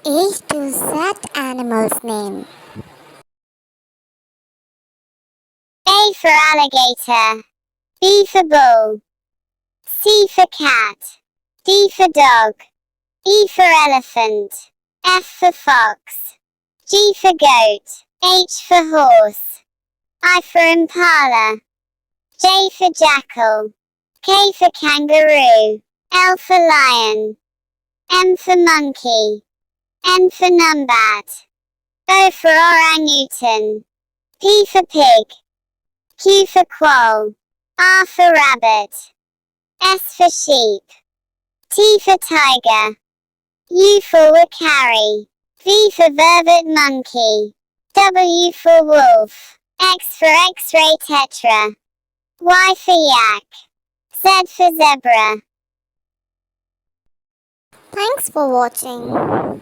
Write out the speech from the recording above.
A to Z animal's name. A for alligator. B for bull. C for cat. D for dog. E for elephant. F for fox. G for goat. H for horse. I for impala. J for jackal. K for kangaroo. L for lion. M for monkey. N for numbat. O for orangutan. P for pig. Q for quoll. R for rabbit. S for sheep. T for tiger. U for wakari. V for vervet monkey. W for wolf. X for X-ray tetra. Y for yak. Z for zebra. Thanks for watching.